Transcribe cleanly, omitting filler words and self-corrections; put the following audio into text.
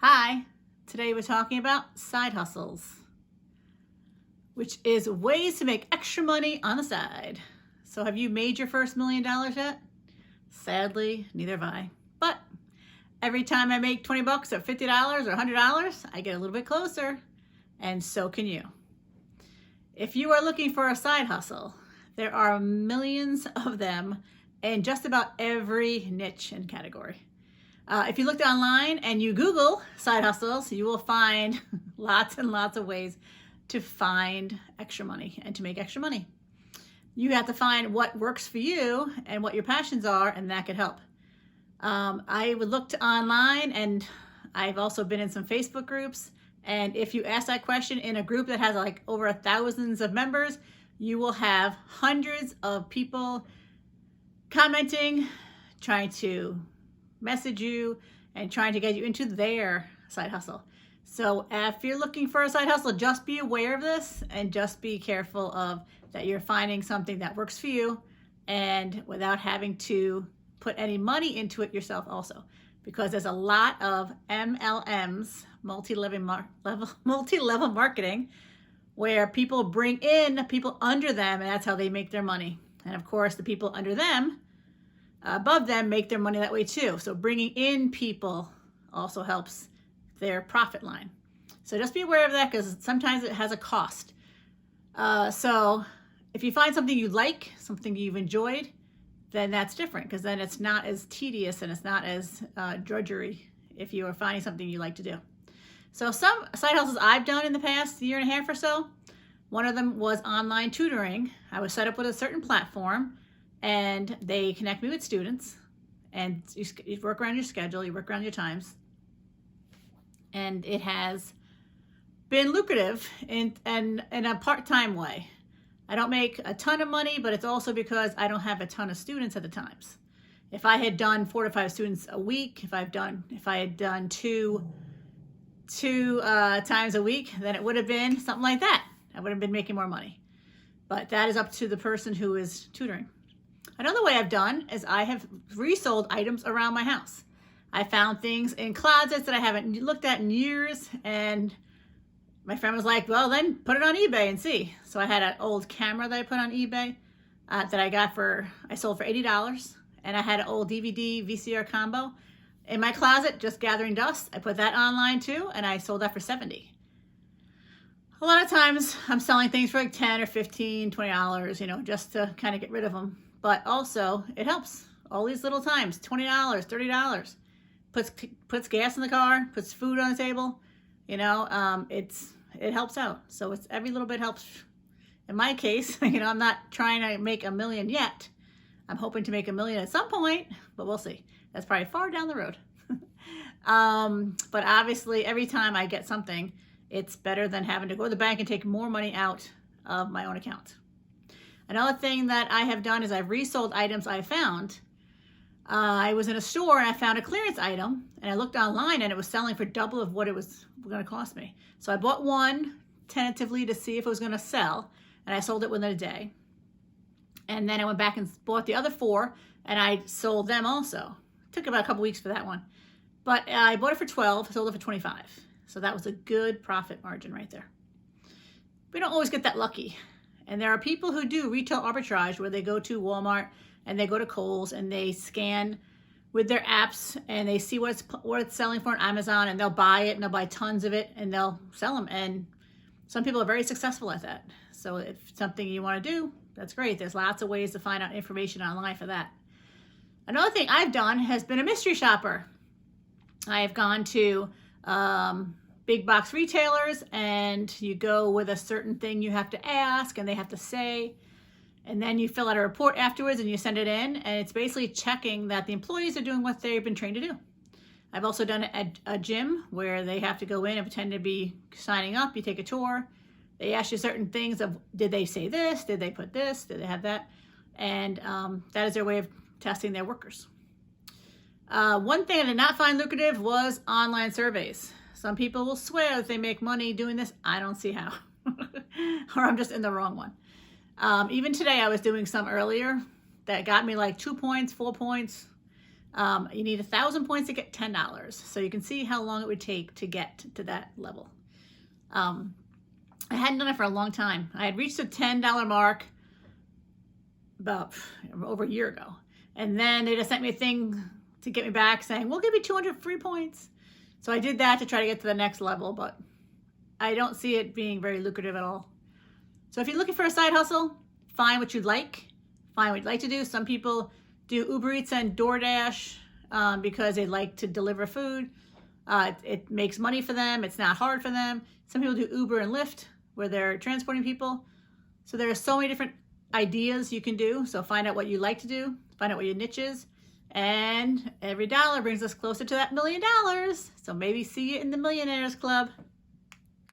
Hi, today we're talking about side hustles, which is ways to make extra money on the side. So have you made your first $1 million yet? Sadly, neither have I. But every time I make 20 bucks or $50 or $100, I get a little bit closer, and so can you. If you are looking for a side hustle, there are millions of them in just about every niche and category. If you looked online and you Google side hustles, you will find lots and lots of ways to find extra money and to make extra money. You have to find what works for you and what your passions are, and that could help. I would look online, and I've also been in some Facebook groups. And if you ask that question in a group that has like over thousands of members, you will have hundreds of people commenting, trying to message you and trying to get you into their side hustle. So if you're looking for a side hustle, just be aware of this and just be careful of that you're finding something that works for you and without having to put any money into it yourself also, because there's a lot of MLMs, multi-level marketing, where people bring in people under them, and that's how they make their money. And of course, the people under them, above them, make their money that way too. So bringing in people also helps their profit line. So just be aware of that, because sometimes it has a cost. So if you find something you like, something you've enjoyed, then that's different, because then it's not as tedious and it's not as drudgery if you are finding something you like to do. So some side hustles I've done in the past year and a half or so, one of them was online tutoring. I was set up with a certain platform, and they connect me with students, and you work around your schedule, you work around your times, and it has been lucrative in a part-time way. I don't make a ton of money, but it's also because I don't have a ton of students at the times. If I had done 4 to 5 students a week, if I had done two times a week, then it would have been something like that. I would have been making more money. But that is up to the person who is tutoring. Another way I've done is I have resold items around my house. I found things in closets that I haven't looked at in years, and my friend was like, well, then put it on eBay and see. So I had an old camera that I put on eBay that I sold for $80, and I had an old DVD VCR combo in my closet just gathering dust. I put that online too, and I sold that for $70. A lot of times I'm selling things for like $10 or $15, $20, just to kind of get rid of them. But also it helps. All these little times, $20, $30, puts gas in the car, puts food on the table. It helps out. So it's every little bit helps. In my case, I'm not trying to make $1 million yet. I'm hoping to make $1 million at some point, but we'll see. That's probably far down the road. But obviously every time I get something, it's better than having to go to the bank and take more money out of my own account. Another thing that I have done is I've resold items I found. I was in a store and I found a clearance item, and I looked online and it was selling for double of what it was going to cost me. So I bought one tentatively to see if it was going to sell, and I sold it within a day. And then I went back and bought the other 4, and I sold them also. It took about a couple weeks for that one. But I bought it for 12, sold it for 25. So that was a good profit margin right there. We don't always get that lucky. And there are people who do retail arbitrage, where they go to Walmart and they go to Kohl's and they scan with their apps and they see what it's selling for on Amazon, and they'll buy it and they'll buy tons of it and they'll sell them. And some people are very successful at that. So if it's something you want to do, that's great. There's lots of ways to find out information online for that. Another thing I've done has been a mystery shopper. I have gone to big box retailers, and you go with a certain thing you have to ask and they have to say, and then you fill out a report afterwards and you send it in, and it's basically checking that the employees are doing what they've been trained to do. I've also done it at a gym where they have to go in and pretend to be signing up. You take a tour. They ask you certain things of, did they say this? Did they put this? Did they have that? And that is their way of testing their workers. One thing I did not find lucrative was online surveys. Some people will swear that they make money doing this. I don't see how. Or I'm just in the wrong one. Even today I was doing some earlier that got me like 2 points, 4 points. You need 1,000 points to get $10. So you can see how long it would take to get to that level. I hadn't done it for a long time. I had reached the $10 mark about over a year ago. And then they just sent me a thing to get me back saying, we'll give you 200 free points. So I did that to try to get to the next level, but I don't see it being very lucrative at all. So if you're looking for a side hustle, find what you'd like. Find what you'd like to do. Some people do Uber Eats and DoorDash because they like to deliver food. It makes money for them. It's not hard for them. Some people do Uber and Lyft where they're transporting people. So there are so many different ideas you can do. So find out what you like to do. Find out what your niche is. And every dollar brings us closer to that $1 million. So maybe see you in the Millionaires Club.